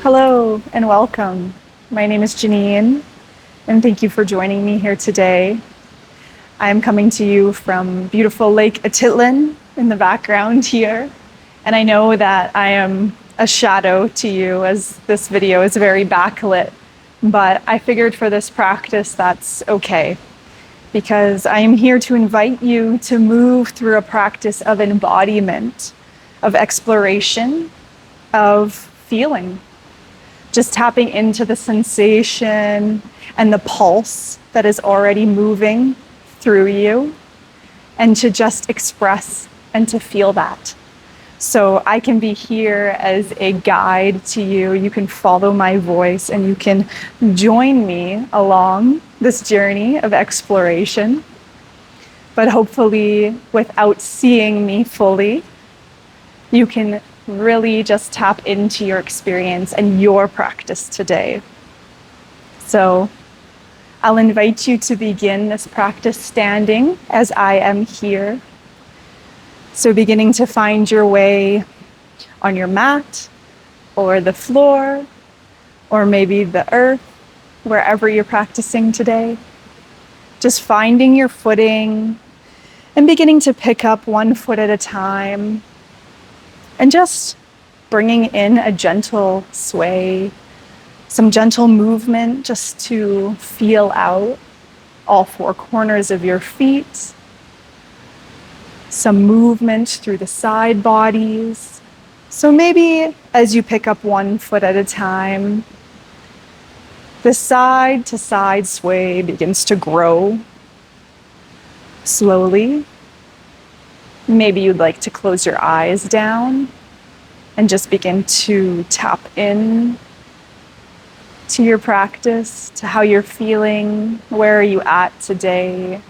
Hello and welcome. My name is Janine, and thank you for joining me here today. I am coming to you from beautiful Lake Atitlan in the background here, and I know that I am a shadow to you as this video is very backlit, but I figured for this practice that's okay, because I am here to invite you to move through a practice of embodiment, of exploration, of feeling. Just tapping into the sensation and the pulse that is already moving through you, and to just express and to feel that. So I can be here as a guide to you. You can follow my voice and you can join me along this journey of exploration, but hopefully without seeing me fully, you can really just tap into your experience and your practice today. So I'll invite you to begin this practice standing as I am here. So beginning to find your way on your mat or the floor or maybe the earth, wherever you're practicing today. Just finding your footing and beginning to pick up one foot at a time. And just bringing in a gentle sway, some gentle movement just to feel out all four corners of your feet. Some movement through the side bodies. So maybe as you pick up one foot at a time, the side to side sway begins to grow slowly. Maybe you'd like to close your eyes down and just begin to tap in to your practice, to how you're feeling. Where are you at today?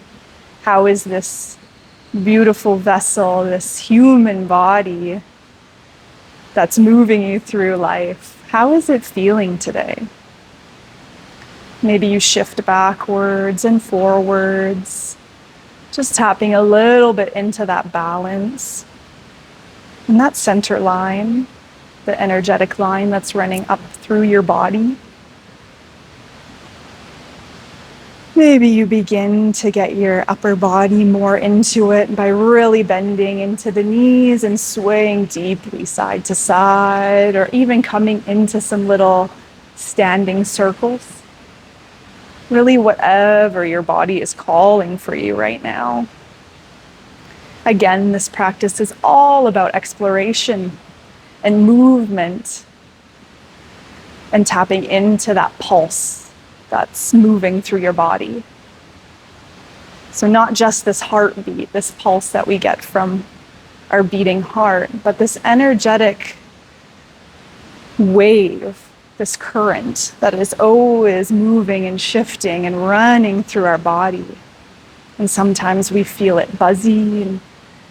How is this beautiful vessel, this human body that's moving you through life? How is it feeling today? Maybe you shift backwards and forwards, just tapping a little bit into that balance and that center line, the energetic line that's running up through your body. Maybe you begin to get your upper body more into it by really bending into the knees and swaying deeply side to side, or even coming into some little standing circles. Really, whatever your body is calling for you right now. Again, this practice is all about exploration and movement and tapping into that pulse that's moving through your body. So not just this heartbeat, this pulse that we get from our beating heart, but this energetic wave, this current that is always moving and shifting and running through our body. And sometimes we feel it buzzy and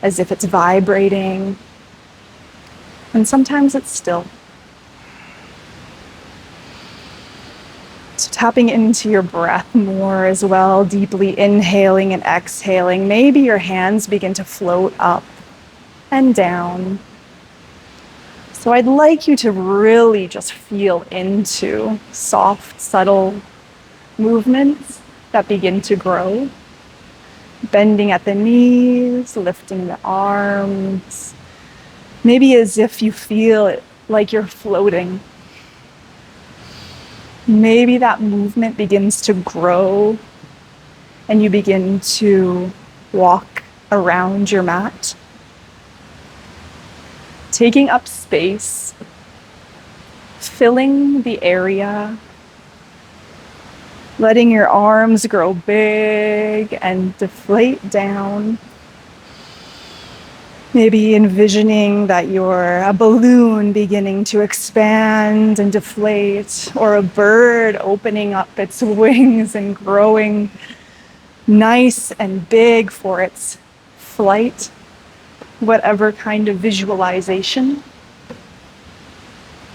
as if it's vibrating. And sometimes it's still. So tapping into your breath more as well, deeply inhaling and exhaling. Maybe your hands begin to float up and down. So I'd like you to really just feel into soft, subtle movements that begin to grow. Bending at the knees, lifting the arms. Maybe as if you feel it like you're floating. Maybe that movement begins to grow and you begin to walk around your mat, taking up space, filling the area, letting your arms grow big and deflate down. Maybe envisioning that you're a balloon beginning to expand and deflate, or a bird opening up its wings and growing nice and big for its flight. Whatever kind of visualization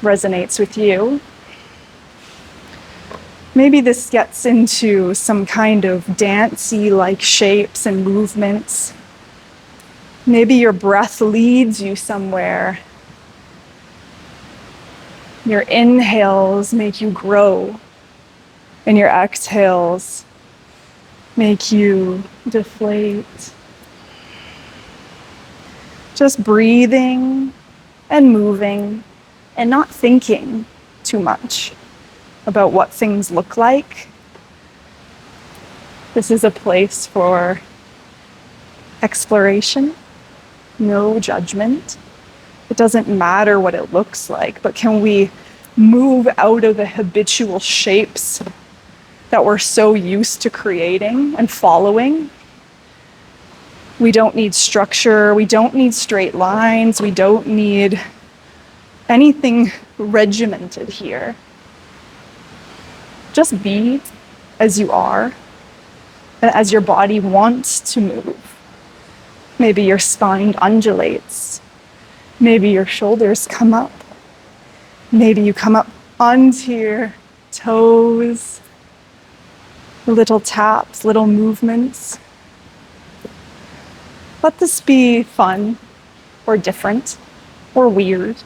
resonates with you. Maybe this gets into some kind of dancey-like shapes and movements. Maybe your breath leads you somewhere Your inhales make you grow, and your exhales make you deflate. Just breathing and moving and not thinking too much about what things look like. This is a place for exploration, no judgment. It doesn't matter what it looks like, but can we move out of the habitual shapes that we're so used to creating and following? We don't need structure, we don't need straight lines, we don't need anything regimented here. Just be as you are, and as your body wants to move. Maybe your spine undulates. Maybe your shoulders come up. Maybe you come up onto your toes. Little taps, little movements. Let this be fun or different or weird.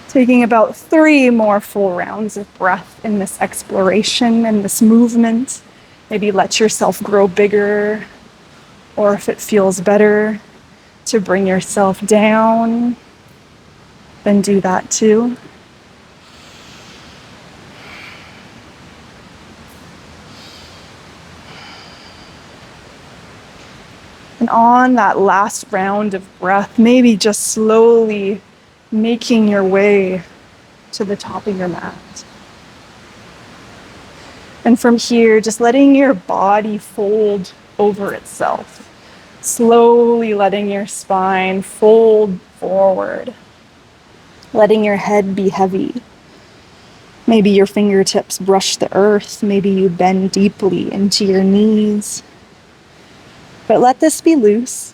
Taking about 3 more full rounds of breath in this exploration and this movement. Maybe let yourself grow bigger, or if it feels better to bring yourself down, then do that too. And on that last round of breath, maybe just slowly making your way to the top of your mat. And from here, just letting your body fold over itself. Slowly letting your spine fold forward. Letting your head be heavy. Maybe your fingertips brush the earth. Maybe you bend deeply into your knees. But let this be loose.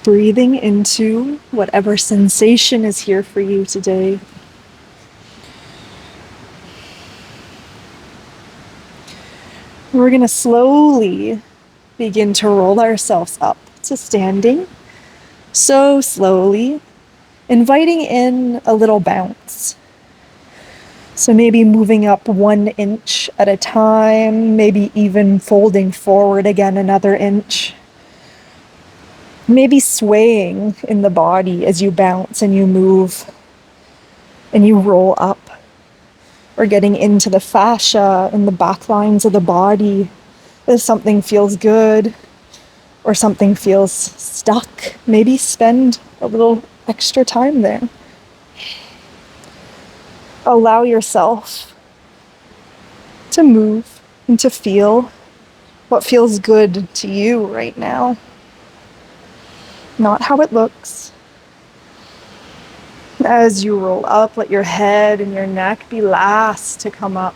Breathing into whatever sensation is here for you today. We're going to slowly begin to roll ourselves up to standing. So slowly, inviting in a little bounce. So maybe moving up 1 inch at a time, maybe even folding forward again another inch. Maybe swaying in the body as you bounce and you move and you roll up. Or getting into the fascia and the back lines of the body. If something feels good or something feels stuck, maybe spend a little extra time there. Allow yourself to move and to feel what feels good to you right now. Not how it looks. As you roll up, let your head and your neck be last to come up.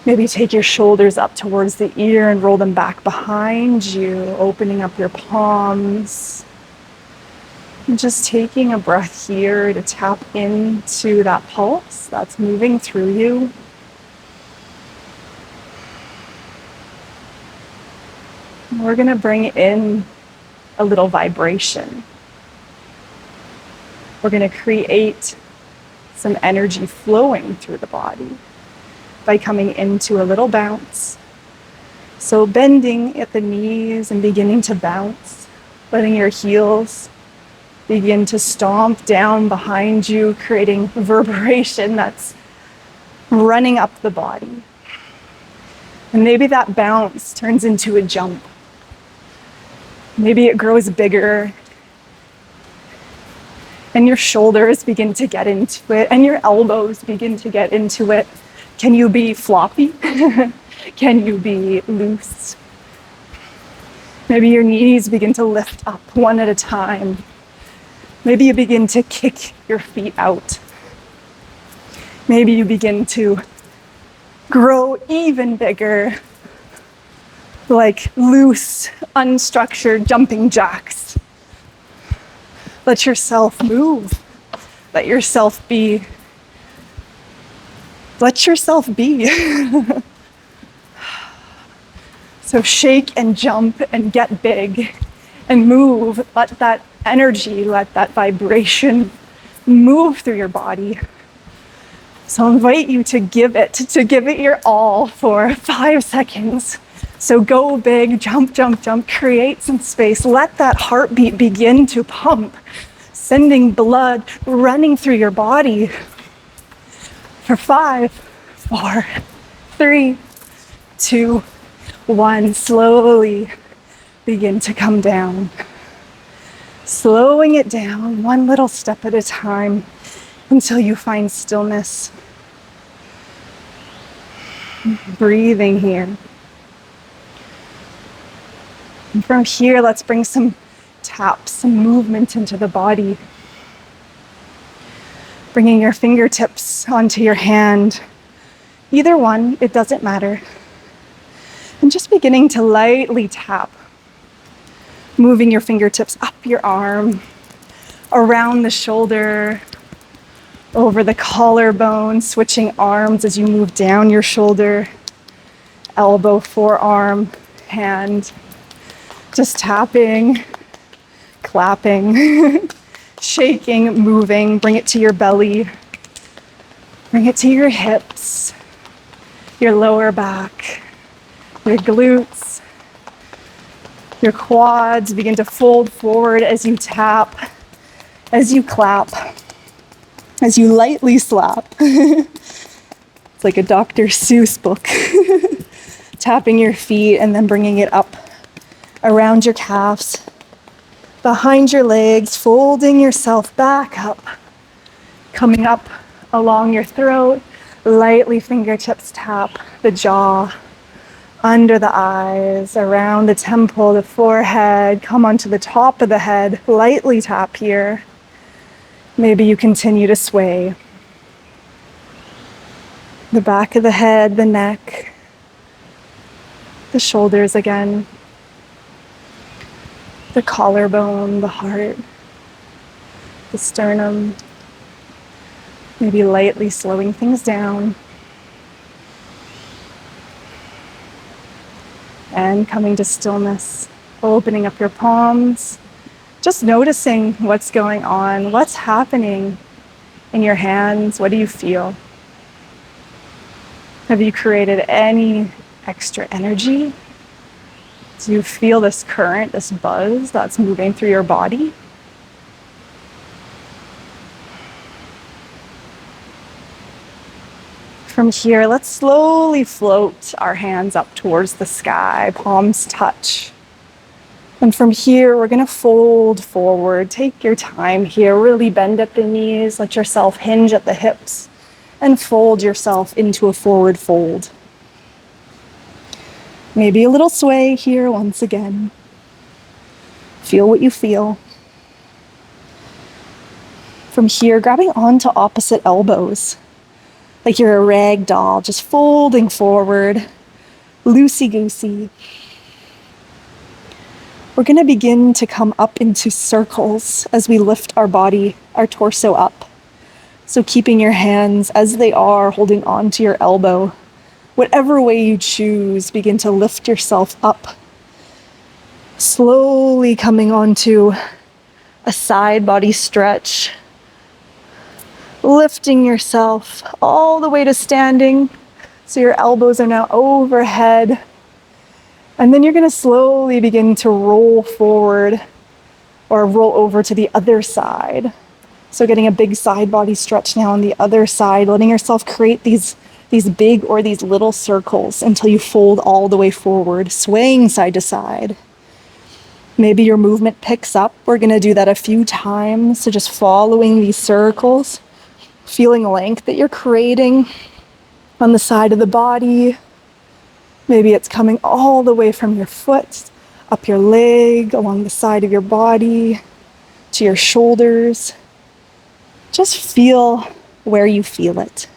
Maybe take your shoulders up towards the ear and roll them back behind you, opening up your palms. And just taking a breath here to tap into that pulse that's moving through you. We're going to bring in a little vibration. We're going to create some energy flowing through the body by coming into a little bounce. So bending at the knees and beginning to bounce, letting your heels begin to stomp down behind you, creating reverberation that's running up the body. And maybe that bounce turns into a jump. Maybe it grows bigger. And your shoulders begin to get into it, and your elbows begin to get into it. Can you be floppy? Can you be loose? Maybe your knees begin to lift up one at a time. Maybe you begin to kick your feet out. Maybe you begin to grow even bigger, like loose, unstructured jumping jacks. Let yourself move. Let yourself be. Let yourself be. So shake and jump and get big and move. Let that energy, let that vibration move through your body. So I invite you to give it your all for 5 seconds. So go big, jump, jump, jump, create some space. Let that heartbeat begin to pump, sending blood running through your body for 5, 4, 3, 2, 1. Slowly begin to come down. Slowing it down, one little step at a time until you find stillness. Breathing here. And from here, let's bring some taps, some movement into the body. Bringing your fingertips onto your hand. Either one, it doesn't matter. And just beginning to lightly tap. Moving your fingertips up your arm, around the shoulder, over the collarbone, switching arms as you move down your shoulder, elbow, forearm, hand. Just tapping, clapping, shaking, moving. Bring it to your belly. Bring it to your hips, your lower back, your glutes, your quads. Begin to fold forward as you tap, as you clap, as you lightly slap. It's like a Dr. Seuss book. Tapping your feet and then bringing it up around your calves, behind your legs, folding yourself back up, coming up along your throat, lightly fingertips tap the jaw, under the eyes, around the temple, the forehead, come onto the top of the head, lightly tap here. Maybe you continue to sway. The back of the head, the neck, the shoulders again, the collarbone, the heart, the sternum. Maybe lightly slowing things down. And coming to stillness, opening up your palms, just noticing what's going on, what's happening in your hands, what do you feel? Have you created any extra energy? Do you feel this current, this buzz that's moving through your body? From here, let's slowly float our hands up towards the sky, palms touch. And from here, we're gonna fold forward. Take your time here, really bend at the knees, let yourself hinge at the hips, and fold yourself into a forward fold. Maybe a little sway here once again. Feel what you feel. From here, grabbing onto opposite elbows, like you're a rag doll, just folding forward, loosey-goosey. We're gonna begin to come up into circles as we lift our body, our torso up. So keeping your hands as they are, holding on to your elbow. Whatever way you choose, begin to lift yourself up. Slowly coming onto a side body stretch. Lifting yourself all the way to standing. So your elbows are now overhead. And then you're gonna slowly begin to roll forward or roll over to the other side. So getting a big side body stretch now on the other side, letting yourself create these big or these little circles until you fold all the way forward, swaying side to side. Maybe your movement picks up. We're gonna do that a few times. So just following these circles, feeling length that you're creating on the side of the body. Maybe it's coming all the way from your foot, up your leg, along the side of your body, to your shoulders. Just feel where you feel it.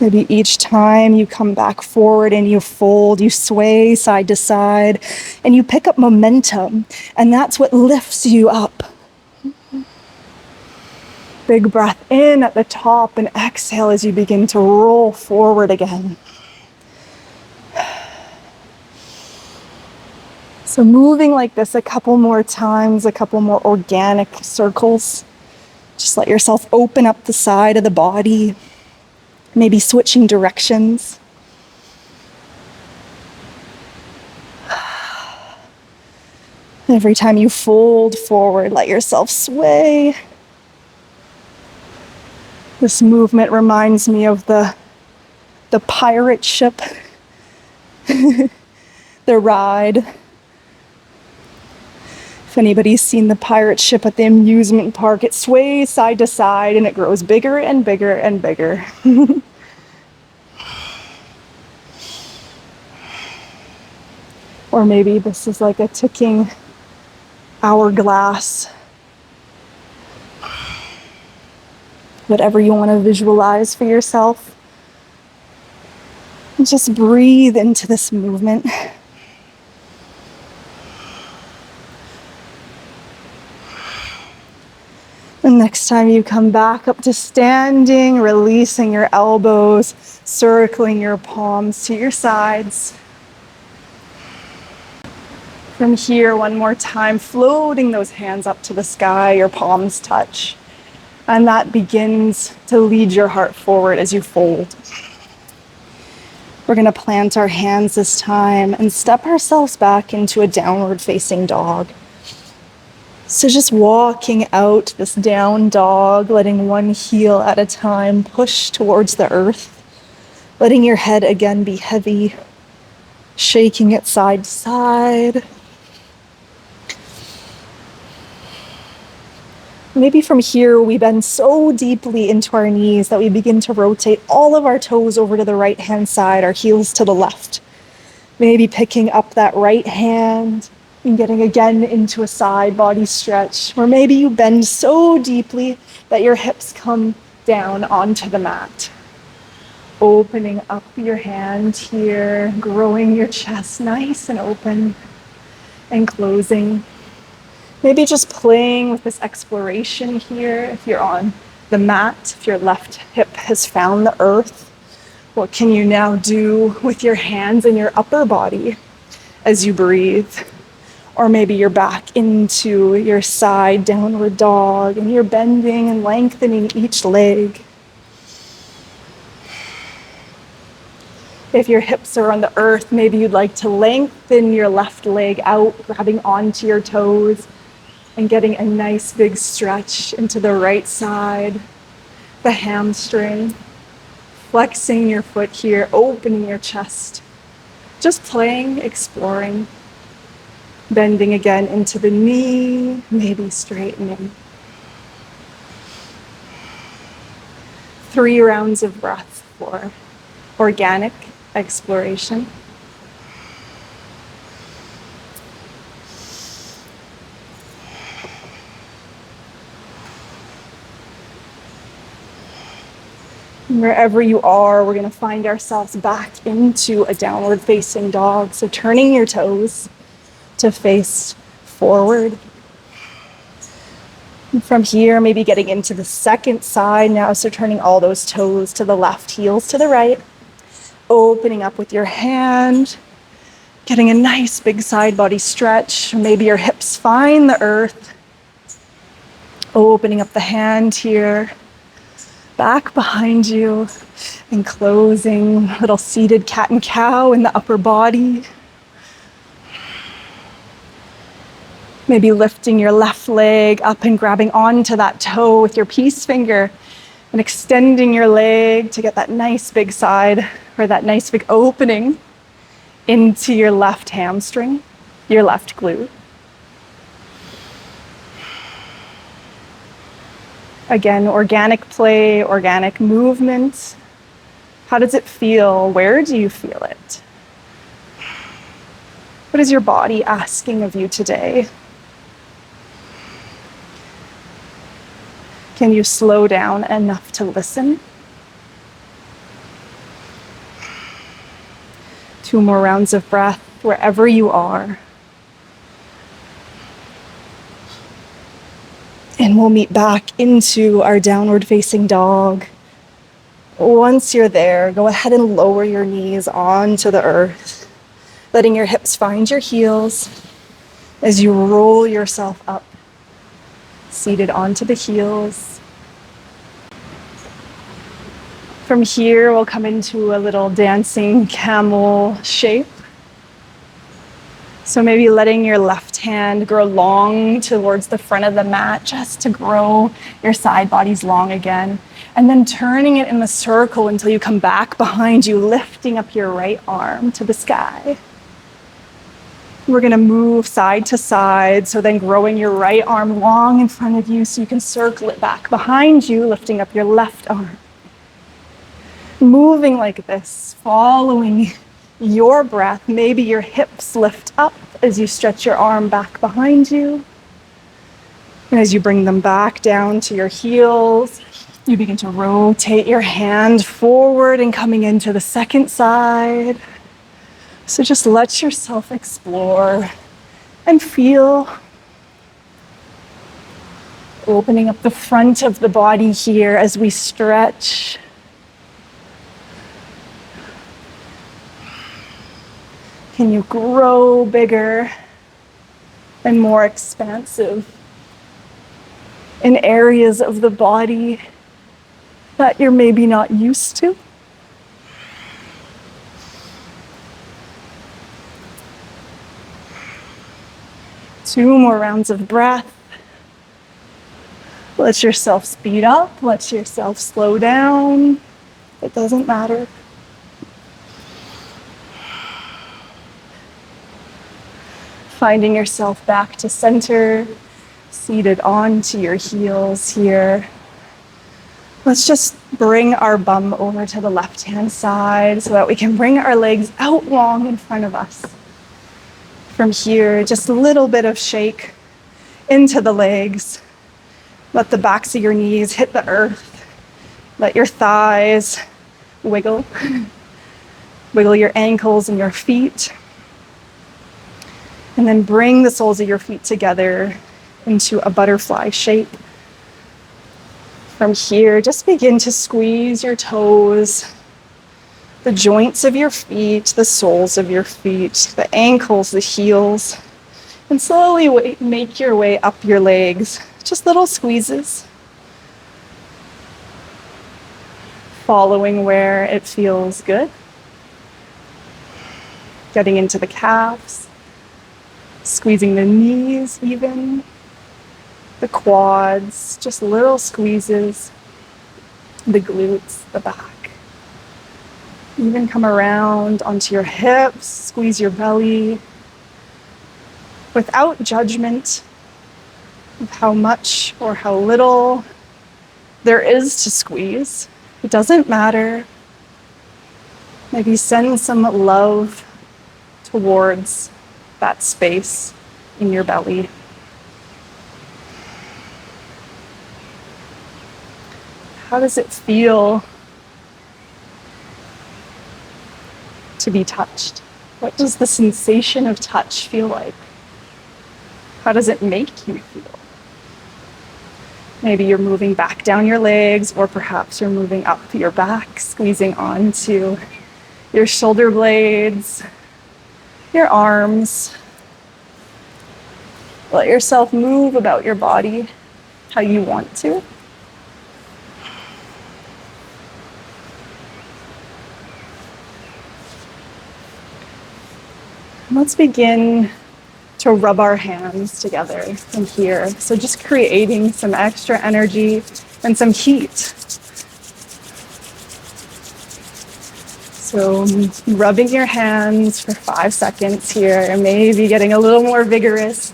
Maybe each time you come back forward and you fold, you sway side to side, and you pick up momentum, and that's what lifts you up. Big breath in at the top and exhale as you begin to roll forward again. So moving like this a couple more times, a couple more organic circles. Just let yourself open up the side of the body, maybe switching directions. Every time you fold forward, let yourself sway. This movement reminds me of the pirate ship, the ride. If anybody's seen the pirate ship at the amusement park, it sways side to side and it grows bigger and bigger and bigger. Or maybe this is like a ticking hourglass. Whatever you want to visualize for yourself. And just breathe into this movement. And next time you come back up to standing, releasing your elbows, circling your palms to your sides. From here, one more time, floating those hands up to the sky, your palms touch. And that begins to lead your heart forward as you fold. We're going to plant our hands this time and step ourselves back into a downward facing dog. So just walking out this down dog, letting one heel at a time push towards the earth, letting your head again be heavy, shaking it side to side. Maybe from here we bend so deeply into our knees that we begin to rotate all of our toes over to the right hand side, our heels to the left. Maybe picking up that right hand and getting again into a side body stretch, or maybe you bend so deeply that your hips come down onto the mat. Opening up your hand here, growing your chest nice and open, and closing. Maybe just playing with this exploration here. If you're on the mat, if your left hip has found the earth, what can you now do with your hands and your upper body as you breathe? Or maybe you're back into your side downward dog and you're bending and lengthening each leg. If your hips are on the earth, maybe you'd like to lengthen your left leg out, grabbing onto your toes and getting a nice big stretch into the right side, the hamstring, flexing your foot here, opening your chest, just playing, exploring. Bending again into the knee, maybe straightening. 3 rounds of breath for organic exploration. Wherever you are, we're going to find ourselves back into a downward facing dog. So turning your toes to face forward. And from here, maybe getting into the second side now. So turning all those toes to the left, heels to the right. Opening up with your hand. Getting a nice big side body stretch. Maybe your hips find the earth. Opening up the hand here. Back behind you. And closing. Little seated cat and cow in the upper body. Maybe lifting your left leg up and grabbing onto that toe with your peace finger and extending your leg to get that nice big side or that nice big opening into your left hamstring, your left glute. Again, organic play, organic movement. How does it feel? Where do you feel it? What is your body asking of you today? Can you slow down enough to listen? 2 more rounds of breath wherever you are. And we'll meet back into our downward facing dog. Once you're there, go ahead and lower your knees onto the earth, letting your hips find your heels. as you roll yourself up, seated onto the heels. From here, we'll come into a little dancing camel shape. So maybe letting your left hand grow long towards the front of the mat, just to grow your side bodies long again. And then turning it in the circle until you come back behind you, lifting up your right arm to the sky. We're gonna move side to side, so then growing your right arm long in front of you so you can circle it back behind you, lifting up your left arm. Moving like this, following your breath. Maybe your hips lift up as you stretch your arm back behind you. And as you bring them back down to your heels, you begin to rotate your hand forward and coming into the second side. So just let yourself explore and feel. Opening up the front of the body here as we stretch. Can you grow bigger and more expansive in areas of the body that you're maybe not used to? Two more rounds of breath. Let yourself speed up, let yourself slow down. It doesn't matter. Finding yourself back to center, seated onto your heels here. Let's just bring our bum over to the left-hand side so that we can bring our legs out long in front of us. From here, just a little bit of shake into the legs. Let the backs of your knees hit the earth. Let your thighs wiggle. Wiggle your ankles and your feet. And then bring the soles of your feet together into a butterfly shape. From here, just begin to squeeze your toes, the joints of your feet, the soles of your feet, the ankles, the heels, and slowly make your way up your legs. Just little squeezes. Following where it feels good. Getting into the calves. Squeezing the knees even, the quads, just little squeezes, the glutes, the back. Even come around onto your hips, squeeze your belly without judgment of how much or how little there is to squeeze. It doesn't matter. Maybe send some love towards that space in your belly. How does it feel to be touched? What does the sensation of touch feel like? How does it make you feel? Maybe you're moving back down your legs, or perhaps you're moving up your back, squeezing onto your shoulder blades, your arms. Let yourself move about your body how you want to. Let's begin to rub our hands together from here. So just creating some extra energy and some heat. So rubbing your hands for 5 seconds here, and maybe getting a little more vigorous.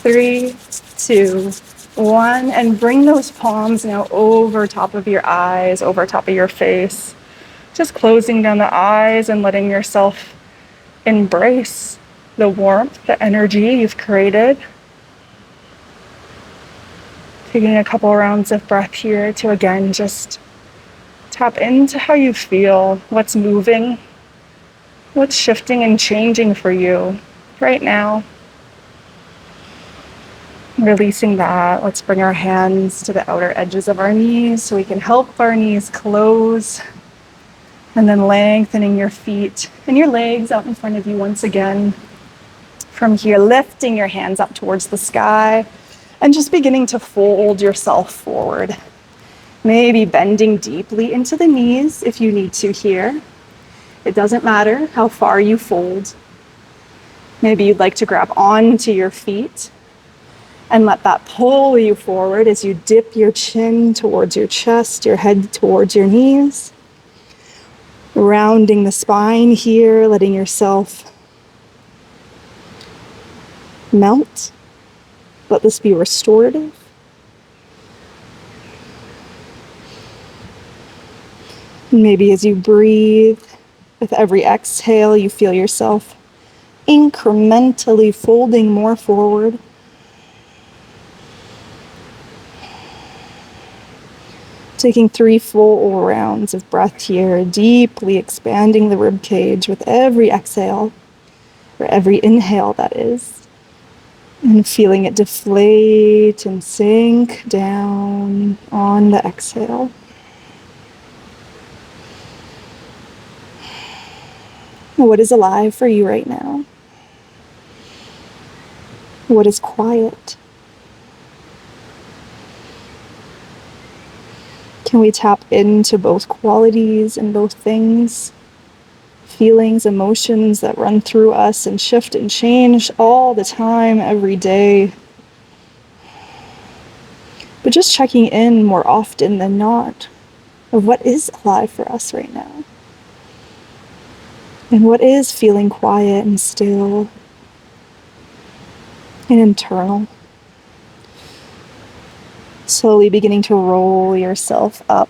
3, 2, 1, and bring those palms now over top of your eyes, over top of your face. Just closing down the eyes and letting yourself embrace the warmth, the energy you've created. Taking a couple rounds of breath here to again just tap into how you feel, what's moving, what's shifting and changing for you right now. Releasing that, let's bring our hands to the outer edges of our knees so we can help our knees close. And then lengthening your feet and your legs out in front of you once again. From here, lifting your hands up towards the sky and just beginning to fold yourself forward. Maybe bending deeply into the knees if you need to here. It doesn't matter how far you fold. Maybe you'd like to grab onto your feet and let that pull you forward as you dip your chin towards your chest, your head towards your knees. Rounding the spine here, letting yourself melt. Let this be restorative. Maybe as you breathe, with every exhale, you feel yourself incrementally folding more forward. Taking 3 full rounds of breath here, deeply expanding the rib cage with every exhale, or every inhale that is, and feeling it deflate and sink down on the exhale. What is alive for you right now? What is quiet? Can we tap into both qualities and both things? Feelings, emotions that run through us and shift and change all the time, every day. But just checking in more often than not of what is alive for us right now. And what is feeling quiet and still and internal. Slowly beginning to roll yourself up,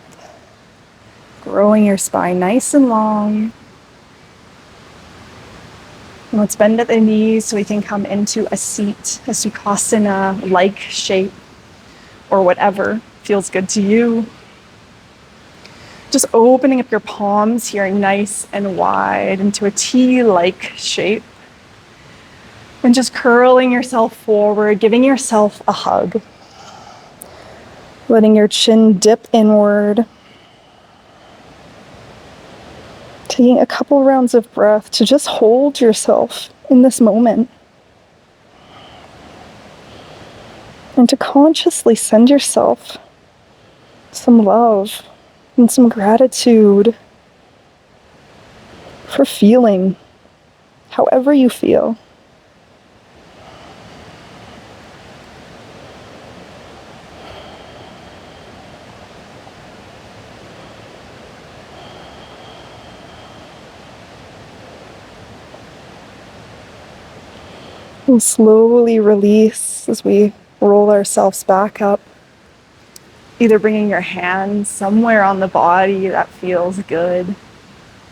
growing your spine nice and long. And let's bend at the knees so we can come into a seat, a Sukhasana-like shape, or whatever feels good to you. Just opening up your palms here nice and wide into a T-like shape. And just curling yourself forward, giving yourself a hug. Letting your chin dip inward. Taking a couple rounds of breath to just hold yourself in this moment. And to consciously send yourself some love and some gratitude for feeling however you feel. We'll slowly release as we roll ourselves back up. Either bringing your hands somewhere on the body that feels good,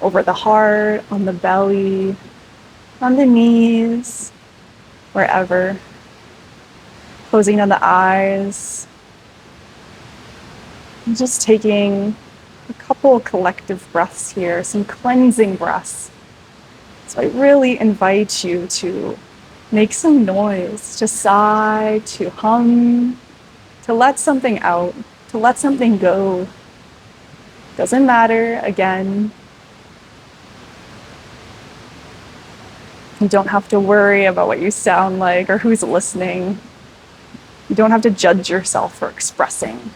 over the heart, on the belly, on the knees, wherever. Closing down the eyes. And just taking a couple collective breaths here, some cleansing breaths. So I really invite you to make some noise, to sigh, to hum, to let something out, to let something go. Doesn't matter, again. You don't have to worry about what you sound like or who's listening. You don't have to judge yourself for expressing.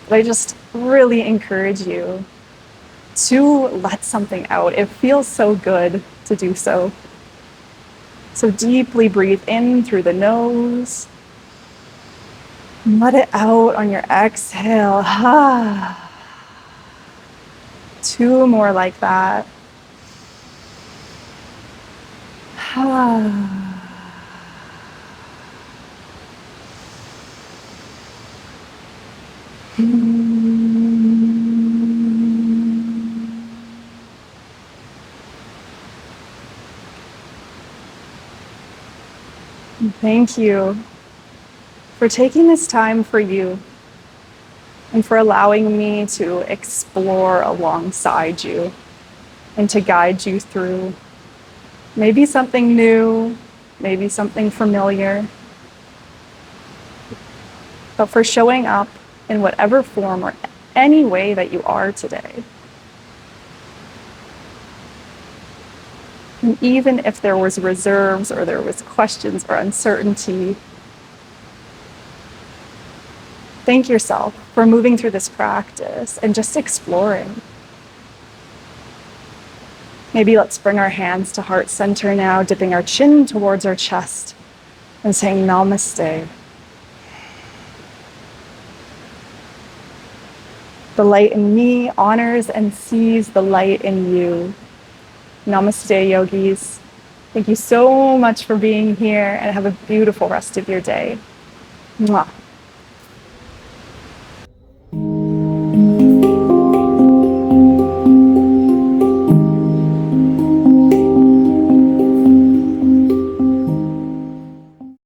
But I just really encourage you to let something out. It feels so good to do so. So deeply breathe in through the nose. And let it out on your exhale. 2 more like that. Thank you for taking this time for you and for allowing me to explore alongside you and to guide you through maybe something new, maybe something familiar, but for showing up in whatever form or any way that you are today. And even if there was reserves or there was questions or uncertainty, thank yourself for moving through this practice and just exploring. Maybe let's bring our hands to heart center now, dipping our chin towards our chest and saying namaste. The light in me honors and sees the light in you. Namaste, yogis. Thank you so much for being here and have a beautiful rest of your day. Mwah.